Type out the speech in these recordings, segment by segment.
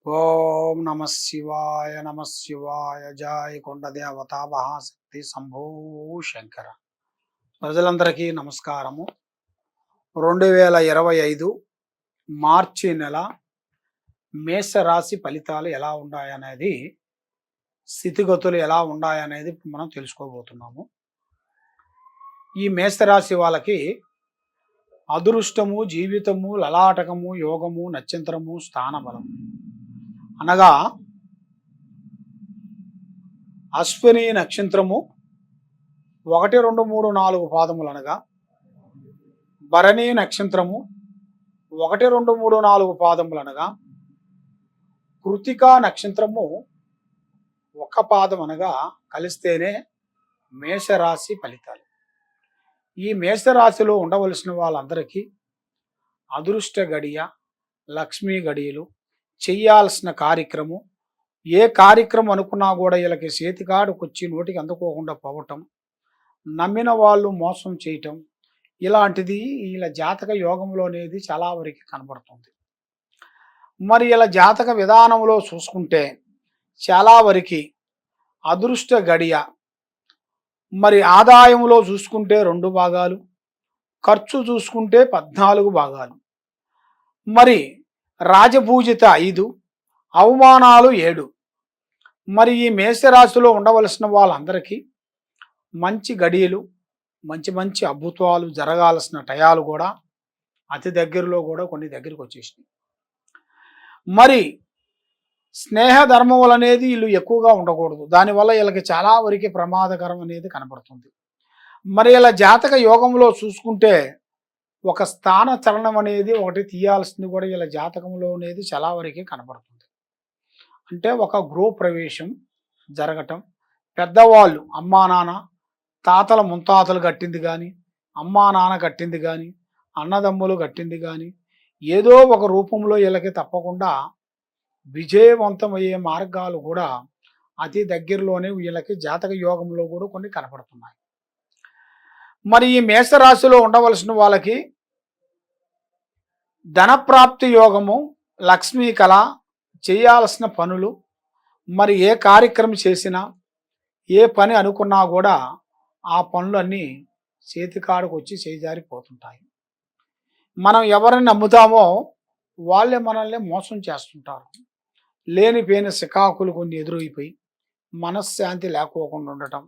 ఓం నమ శివాయ జయ కొండ దేవత మహాశక్తి శంభో శంకర. ప్రజలందరికీ నమస్కారము. 2025 మార్చి నెల మేషరాశి ఫలితాలు ఎలా ఉన్నాయనేది, స్థితిగతులు ఎలా ఉన్నాయనేది మనం తెలుసుకోబోతున్నాము. ఈ మేషరాశి వాళ్ళకి అదృష్టము, జీవితము, లలాటకము, యోగము, నక్షత్రము, స్థానబలం అనగా అశ్విని నక్షత్రము 1, 2, 3, 4 పాదములు అనగా, భరణి నక్షత్రము 1, 2, 3, 4 పాదములు అనగా, కృతికా నక్షత్రము 1 పాదం అనగా కలిస్తేనే మేషరాశి ఫలితాలు. ఈ మేషరాశిలో ఉండవలసిన వాళ్ళందరికీ అదృష్ట గడియ, లక్ష్మీ గడియలు, చెయ్యాల్సిన కార్యక్రమం, ఏ కార్యక్రమం అనుకున్నా కూడా వీళ్ళకి చేతికాడుకొచ్చి నోటికి అందుకోకుండా పోవటం, నమ్మిన వాళ్ళు మోసం చేయటం, ఇలాంటిది వీళ్ళ జాతక యోగంలో అనేది చాలా వరకు కనబడుతుంది. మరి ఇలా జాతక విధానంలో చూసుకుంటే చాలా వరకు అదృష్ట గడియ, మరి ఆదాయంలో చూసుకుంటే 2 భాగాలు, ఖర్చు చూసుకుంటే 14 భాగాలు, మరి రాజపూజిత 5, అవమానాలు 7. మరి ఈ మేషరాశిలో ఉండవలసిన వాళ్ళందరికీ మంచి గడియలు, మంచి మంచి అద్భుతాలు జరగాల్సిన టయాలు కూడా అతి దగ్గరలో కూడా కొన్ని దగ్గరికి వచ్చేసినాయి. మరి స్నేహ ధర్మములు అనేది వీళ్ళు ఎక్కువగా ఉండకూడదు. దానివల్ల వీళ్ళకి చాలా వరకు ప్రమాదకరం అనేది కనబడుతుంది. మరి ఇలా జాతక యోగంలో చూసుకుంటే ఒక స్థాన చలనం అనేది ఒకటి తీయాల్సింది కూడా ఇలా జాతకంలో అనేది చాలా వరకే కనబడుతుంది. అంటే ఒక గృహ ప్రవేశం జరగటం, పెద్దవాళ్ళు అమ్మా నాన్న, తాతల ముత్తాతలు కట్టింది కానీ, అమ్మా నాన్న కట్టింది కానీ, అన్నదమ్ములు కట్టింది కానీ, ఏదో ఒక రూపంలో వీళ్ళకి తప్పకుండా విజయవంతమయ్యే మార్గాలు కూడా అతి దగ్గరలోనే వీళ్ళకి జాతక యోగంలో కూడా కొన్ని కనపడుతున్నాయి. మరి ఈ మేషరాశిలో ఉండవలసిన వాళ్ళకి ధనప్రాప్తి యోగము, లక్ష్మీ కళ, చేయాల్సిన పనులు, మరి ఏ కార్యక్రమం చేసినా, ఏ పని అనుకున్నా కూడా ఆ పనులన్నీ చేతికాడకు వచ్చి చేజారిపోతుంటాయి. మనం ఎవరిని నమ్ముతామో వాళ్ళే మనల్ని మోసం చేస్తుంటారు. లేనిపోయిన సికాకులు కొన్ని ఎదురైపోయి మనశ్శాంతి లేకోకుండా ఉండటం,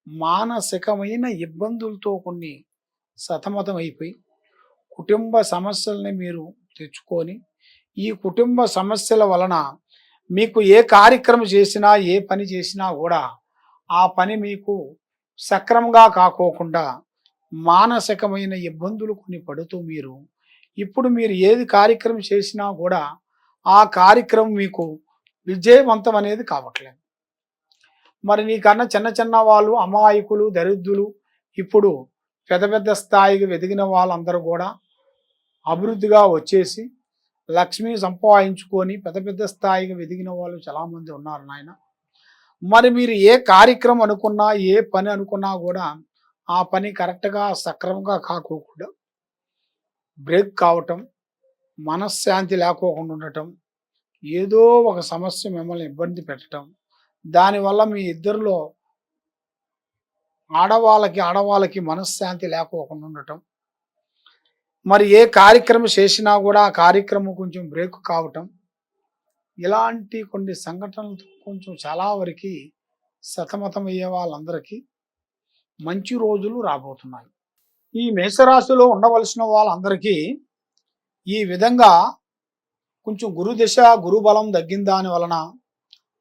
మానసికమైన ఇబ్బందులతో కొన్ని సతమతం అయిపోయి కుటుంబ సమస్యల్ని మీరు తెచ్చుకొని, ఈ కుటుంబ సమస్యల వలన మీకు ఏ కార్యక్రమం చేసినా, ఏ పని చేసినా కూడా ఆ పని మీకు సక్రమంగా కాకోకుండా మానసికమైన ఇబ్బందులు కొన్ని పడుతూ ఇప్పుడు మీరు ఏది కార్యక్రమం చేసినా కూడా ఆ కార్యక్రమం మీకు విజయవంతం అనేది కావట్లేదు. మరి నీకన్నా చిన్న చిన్న వాళ్ళు, అమాయకులు, దరిద్రులు, ఇప్పుడు పెద్ద పెద్ద స్థాయికి ఎదిగిన వాళ్ళందరూ కూడా అభివృద్ధిగా వచ్చేసి లక్ష్మి సంపాదించుకొని పెద్ద పెద్ద స్థాయికి ఎదిగిన వాళ్ళు చాలామంది ఉన్నారు నాయన. మరి మీరు ఏ కార్యక్రమం అనుకున్నా, ఏ పని అనుకున్నా కూడా ఆ పని కరెక్ట్గా సక్రమంగా కాకోకుండా బ్రేక్ కావటం, మనశ్శాంతి లేకోకుండా ఉండటం, ఏదో ఒక సమస్య మిమ్మల్ని ఇబ్బంది పెట్టడం, దానివల్ల మీ ఇద్దరిలో ఆడవాళ్ళకి మనశ్శాంతి లేకోకుండా ఉండటం, మరి ఏ కార్యక్రమం చేసినా కూడా ఆ కార్యక్రమం కొంచెం బ్రేక్ కావటం, ఇలాంటి కొన్ని సంఘటనలతో కొంచెం చాలా వరకు సతమతం అయ్యే వాళ్ళందరికీ మంచి రోజులు రాబోతున్నాయి. ఈ మేషరాశిలో ఉండవలసిన వాళ్ళందరికీ ఈ విధంగా కొంచెం గురుదశ, గురుబలం తగ్గిన దాని వలన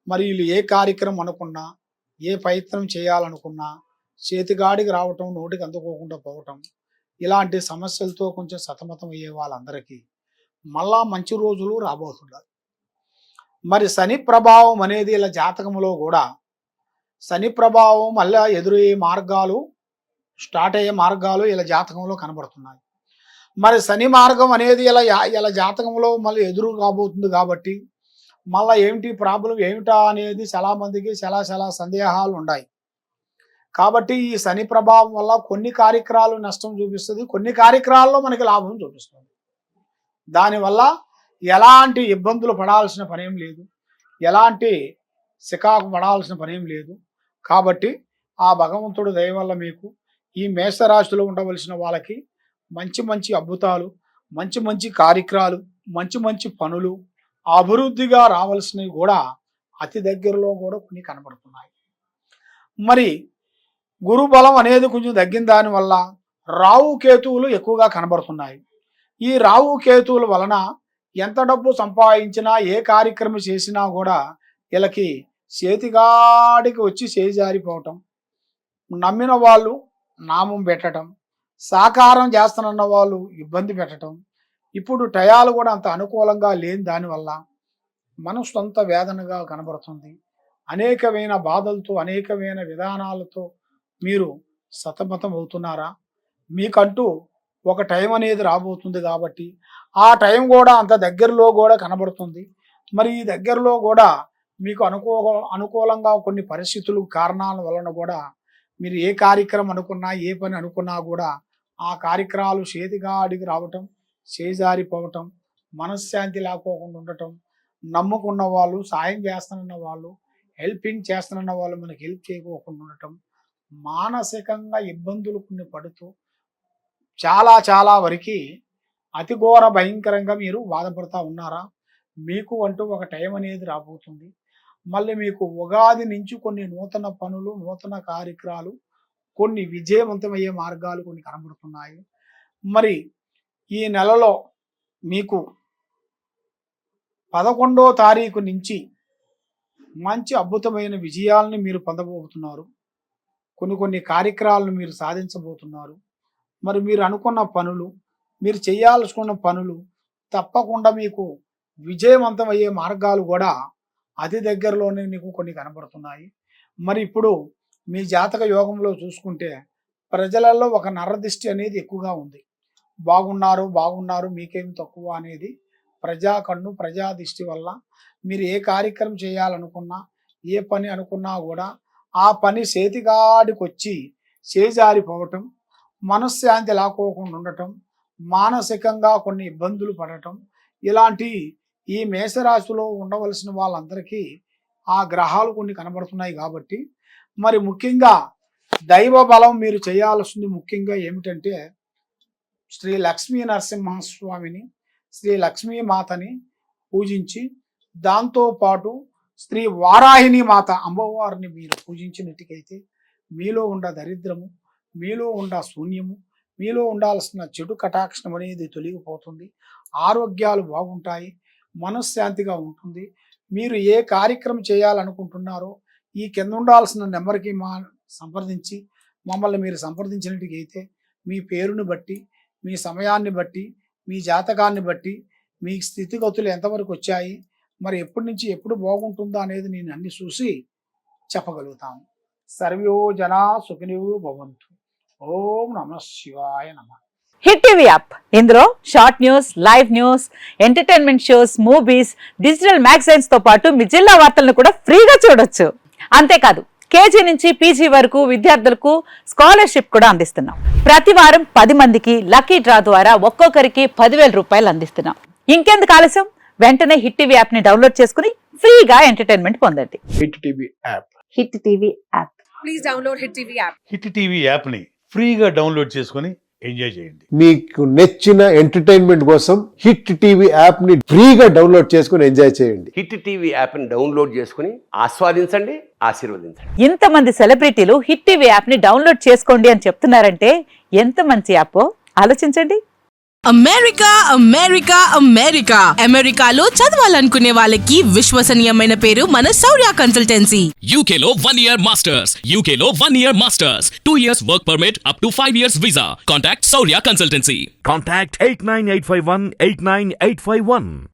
మరి వీళ్ళు ఏ కార్యక్రమం అనుకున్నా, ఏ ప్రయత్నం చేయాలనుకున్నా చేతిగాడికి రావటం, నోటికి అందుకోకుండా పోవటం, ఇలాంటి సమస్యలతో కొంచెం సతమతం అయ్యే వాళ్ళందరికీ మళ్ళా మంచి రోజులు రాబోతున్నారు. మరి శని ప్రభావం అనేది ఇలా జాతకంలో కూడా శని ప్రభావం మళ్ళీ ఎదురయ్యే మార్గాలు, స్టార్ట్ అయ్యే మార్గాలు ఇలా జాతకంలో కనబడుతున్నాయి. మరి శని మార్గం అనేది ఇలా జాతకంలో మళ్ళీ ఎదురు కాబోతుంది కాబట్టి మళ్ళీ ఏమిటి ప్రాబ్లం ఏమిటా అనేది చాలా మందికి చాలా సందేహాలు ఉన్నాయి. కాబట్టి ఈ శని ప్రభావం వల్ల కొన్ని కార్యక్రమాలు నష్టం చూపిస్తుంది, కొన్ని కార్యక్రమాల్లో మనకి లాభం చూపిస్తుంది. దానివల్ల ఎలాంటి ఇబ్బందులు పడాల్సిన పనేం లేదు, ఎలాంటి సికాకు పడాల్సిన పనేం లేదు. కాబట్టి ఆ భగవంతుడు దయ వల్ల మీకు ఈ మేషరాశిలో ఉండవలసిన వాళ్ళకి మంచి మంచి అద్భుతాలు, మంచి మంచి కార్యక్రమాలు, మంచి మంచి పనులు, అభివృద్ధిగా రావాల్సినవి కూడా అతి దగ్గరలో కూడా కొన్ని కనబడుతున్నాయి. మరి గురు బలం అనేది కొంచెం తగ్గిన దానివల్ల రావు కేతువులు ఎక్కువగా కనబడుతున్నాయి. ఈ రావు కేతువుల వలన ఎంత డబ్బు సంపాదించినా, ఏ కార్యక్రమం చేసినా కూడా వీళ్ళకి చేతిగాడికి వచ్చి చేజారిపోవటం, నమ్మిన వాళ్ళు నామం పెట్టడం, సాకారం చేస్తానన్న వాళ్ళు ఇబ్బంది పెట్టడం, ఇప్పుడు టయాలు కూడా అంత అనుకూలంగా లేని దానివల్ల మనసు అంత వేదనగా కనబడుతుంది. అనేకమైన బాధలతో, అనేకమైన విధానాలతో మీరు సతమతం అవుతున్నారా? మీకంటూ ఒక టైం అనేది రాబోతుంది కాబట్టి ఆ టైం కూడా అంత దగ్గరలో కూడా కనబడుతుంది. మరి ఈ దగ్గరలో కూడా మీకు అనుకూలంగా కొన్ని పరిస్థితులు, కారణాల వలన కూడా మీరు ఏ కార్యక్రమం అనుకున్నా, ఏ పని అనుకున్నా కూడా ఆ కార్యక్రమాలు చేతిగా అడిగి రావటం, చేజారిపోవటం, మనశ్శాంతి లేకోకుండా ఉండటం, నమ్ముకున్న వాళ్ళు, సాయం చేస్తానన్న వాళ్ళు, హెల్పింగ్ చేస్తానన్న వాళ్ళు మనకి హెల్ప్ చేయకోకుండా ఉండటం, మానసికంగా ఇబ్బందులు కొన్ని పడుతూ చాలా చాలా వరకు అతి ఘోర భయంకరంగా మీరు బాధపడుతూ ఉన్నారా? మీకు అంటూ ఒక టైం అనేది రాబోతుంది. మళ్ళీ మీకు ఉగాది నుంచి కొన్ని నూతన పనులు, నూతన కార్యక్రమాలు, కొన్ని విజయవంతమయ్యే మార్గాలు కొన్ని కనబడుతున్నాయి. మరి ఈ నెలలో మీకు 11వ తారీఖు నుంచి మంచి అద్భుతమైన విజయాలను మీరు పొందబోతున్నారు. కొన్ని కార్యక్రమాలను మీరు సాధించబోతున్నారు. మరి మీరు అనుకున్న పనులు, మీరు చేయాల్సుకున్న పనులు తప్పకుండా మీకు విజయవంతమయ్యే మార్గాలు కూడా అతి దగ్గరలోనే మీకు కొన్ని కనబడుతున్నాయి. మరి ఇప్పుడు మీ జాతక యోగంలో చూసుకుంటే ప్రజలలో ఒక నరదిష్టి అనేది ఎక్కువగా ఉంది. బాగున్నారు మీకేం తక్కువ అనేది ప్రజా కన్ను, ప్రజా దిష్టి వల్ల మీరు ఏ కార్యక్రమం చేయాలనుకున్నా, ఏ పని అనుకున్నా కూడా ఆ పని చేతిగాడికి వచ్చి చేజారిపోవటం, మనశ్శాంతి లేకోకుండా ఉండటం, మానసికంగా కొన్ని ఇబ్బందులు పడటం, ఇలాంటి ఈ మేషరాశిలో ఉండవలసిన వాళ్ళందరికీ ఆ గ్రహాలు కొన్ని కనబడుతున్నాయి. కాబట్టి మరి ముఖ్యంగా దైవ బలం మీరు చేయాల్సింది ముఖ్యంగా ఏమిటంటే శ్రీ లక్ష్మీ నరసింహస్వామిని, శ్రీ లక్ష్మీ మాతని పూజించి, దాంతోపాటు శ్రీ వారాహిని మాత అమ్మవారిని మీరు పూజించినట్టుకైతే మీలో ఉండ దరిద్రము, మీలో ఉండ శూన్యము, మీలో ఉండాల్సిన చెడు కటాక్షణం అనేది తొలగిపోతుంది. ఆరోగ్యాలు బాగుంటాయి, మనశ్శాంతిగా ఉంటుంది. మీరు ఏ కార్యక్రమం చేయాలనుకుంటున్నారో ఈ కింద ఉండాల్సిన నెంబర్కి సంప్రదించి మమ్మల్ని మీరు సంప్రదించినట్టుకైతే మీ పేరుని బట్టి, మీ సమయాన్ని బట్టి, మీ జాతకాన్ని బట్టి, మీ స్థితిగతులు ఎంతవరకు వచ్చాయి, మరి ఎప్పటి నుంచి ఎప్పుడు బాగుంటుందో అనేది నేను అన్ని చూసి చెప్పగలుగుతాను. సర్వో జనా సుఖినో భవంతు. ఓం నమః శివాయ నమః. హిట్ టీవీ యాప్, ఇందులో short news, live news, entertainment shows, movies, digital magazines తో పాటు మీ జిల్లా వార్తలను కూడా ఫ్రీగా చూడొచ్చు. అంతేకాదు కేజీ నుంచి పీజీ వరకు విద్యార్థులకు స్కాలర్షిప్ కూడా అందిస్తున్నాం. ప్రతి వారం 10 మందికి లక్కీ డ్రా ద్వారా ఒక్కొక్కరికి 10,000 రూపాయలు అందిస్తున్నాం. ఇంకెందుకు ఆలస్యం, వెంటనే హిట్ టీవీ యాప్ ని డౌన్లోడ్ చేసుకుని ఫ్రీగా ఎంటర్టైన్మెంట్ పొందండి. Hit TV app. Hit TV app. Please download hit TV app. Hit TV app ని ఫ్రీగా డౌన్లోడ్ చేసుకుని ఎంజాయ్ చేయండి. మీకు నచ్చిన ఎంటర్టైన్మెంట్ కోసం హిట్ టీవీ యాప్ ని ఫ్రీగా డౌన్లోడ్ చేసుకుని ఎంజాయ్ చేయండి. హిట్ టీవీ యాప్ ని డౌన్లోడ్ చేసుకుని ఆస్వాదించండి, ఆశీర్వదించండి. ఇంతమంది సెలబ్రిటీలు హిట్ టీవీ యాప్ ని డౌన్లోడ్ చేసుకోండి అని చెప్తున్నారంటే ఎంత మంచి యాప్ ఆలోచించండి. అమెరికా అమెరికాలో చదవాలనుకునే వాళ్ళకి విశ్వసనీయమైన పేరు మన శౌర్య కన్సల్టెన్సీ. UK లో 1 year masters, 2 years work permit up to 5 years visa. Contact Saurya Consultancy. Contact 89851 89851.